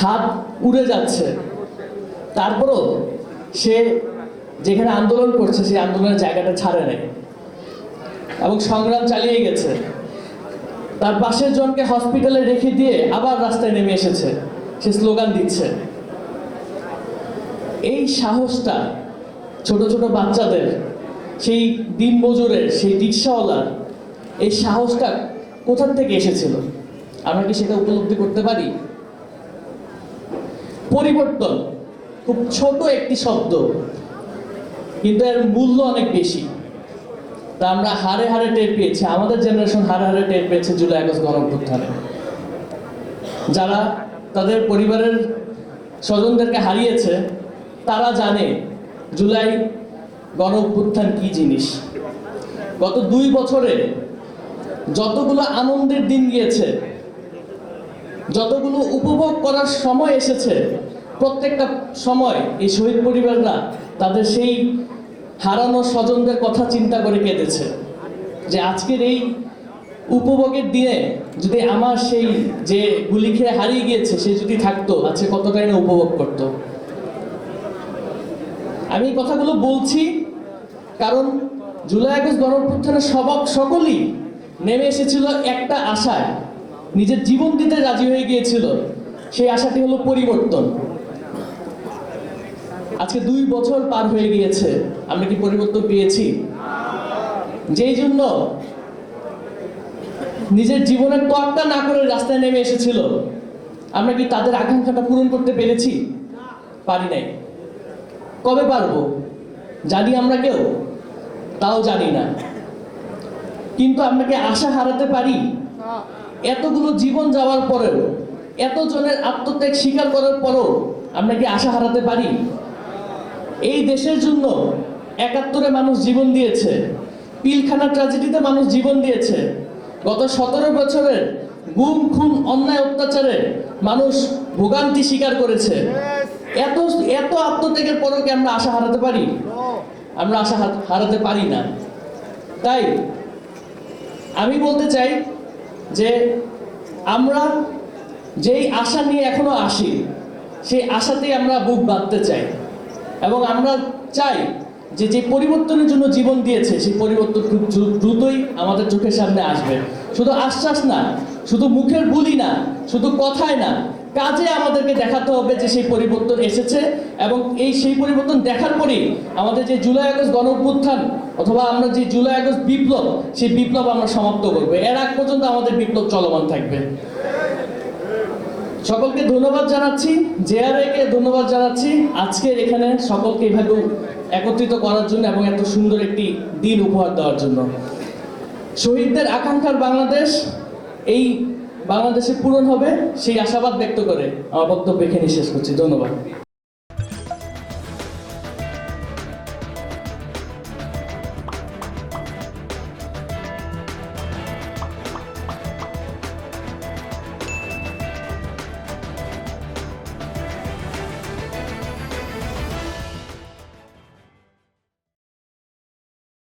হাত উড়ে যাচ্ছে, তারপরও সে যেখানে আন্দোলন করছে সেই আন্দোলনের জায়গাটা ছাড়ে নাই এবং সংগ্রাম চালিয়ে গেছে। তার পাশের জনকে হসপিটালে রেখে দিয়ে আবার রাস্তায় নেমে এসেছে, সে স্লোগান দিচ্ছে। এই সাহসটা ছোট ছোট বাচ্চাদের, সেই দিনমজুরের, সেই রিক্সাওয়ালার এই সাহসটা কোথা থেকে এসেছিল? আমরা কি সেটা উপলব্ধি করতে পারি? পরিবর্তন খুব ছোট একটি শব্দ, কিন্তু এর মূল্য অনেক বেশি। তা আমরা হারে হারে টের পেয়েছি, আমাদের জেনারেশন হারে হারে টের পেয়েছে জুলাই আগস্ট গণঅভ্যুত্থানে। যারা তাদের পরিবারের স্বজনদেরকে হারিয়েছে তারা জানে জুলাই গণঅভ্যুত্থান কি জিনিস। গত 2 বছরে যতগুলো আনন্দের দিন গিয়েছে, যতগুলো উপভোগ করার সময় এসেছে, প্রত্যেকটা সময় এই শহীদ পরিবাররা তাদের সেই হারানো স্বজনদের কথা চিন্তা করে কেঁদেছে যে আজকের এই উপভোগের দিনে যদি আমার সেই যে গুলি খেয়ে হারিয়ে গিয়েছে সে যদি থাকতো, আজকে কতটাই না উপভোগ করত। আমি এই কথাগুলো বলছি কারণ জুলাই আগস্ট গণঅভ্যুত্থানের সকলেই নেমে এসেছিল একটা আশায়, নিজের জীবন দিতে রাজি হয়ে গিয়েছিল। সেই আশাটি হলো পরিবর্তন। আজকে 2 বছর পার হয়ে গিয়েছে, আমরা কি পরিবর্তন পেয়েছি? যেই জন্য নিজের জীবনের তোয়াক্কা না করে রাস্তায় নেমে এসেছিল, আমরা কি তাদের আকাঙ্ক্ষাটা পূরণ করতে পেরেছি? পারি নাই। কবে পারবো জানি আমরা কেউ? তাও জানি না। কিন্তু আমরা কি আশা হারাতে পারি? এতগুলো জীবন যাওয়ার পরেও, এত জনের আত্মত্যাগ স্বীকার করার পরেও আমরা কি আশা হারাতে পারি? এই দেশের জন্য 71-এ মানুষ জীবন দিয়েছে, পিলখানা ট্র্যাজেডিতে মানুষ জীবন দিয়েছে, গত 17 বছরের গুম খুন অন্যায় অত্যাচারে মানুষ ভোগান্তি স্বীকার করেছে। এত এত আত্মত্যাগের পরেও কি আমরা আশা হারাতে পারি? আমরা আশা হারাতে পারি না। তাই আমি বলতে চাই যে আমরা যেই আশা নিয়ে এখনো আসি, সেই আশাতেই আমরা বুক বাঁধতে চাই এবং আমরা চাই যে যে পরিবর্তনের জন্য জীবন দিয়েছে সেই পরিবর্তন খুব দ্রুতই আমাদের চোখের সামনে আসবে। শুধু আশ্বাস না, শুধু মুখের বুলি না, শুধু কথায় না, কাজে আমাদেরকে দেখাতে হবে যে সেই পরিবর্তন এসেছে এবং সেই পরিবর্তন দেখার পরেই আমাদের যে জুলাই আগস্ট গণঅভ্যুত্থান অথবা আমরা যে জুলাই আগস্ট বিপ্লব, সেই বিপ্লব আমরা সমাপ্ত করব। এর আগ পর্যন্ত আমাদের বিপ্লব চলমান থাকবে। সকলকে ধন্যবাদ জানাচ্ছি, জেআরএ-কে ধন্যবাদ জানাচ্ছি আজকের এখানে সকলকে এভাবে একত্রিত করার জন্য এবং এত সুন্দর একটি দিন উপহার দেওয়ার জন্য। শহীদদের আকাঙ্ক্ষার বাংলাদেশ, এই বাংলাদেশে পূরণ হবে সেই আশাবাদ ব্যক্ত করে আমার বক্তব্য এখানে শেষ করছি। ধন্যবাদ।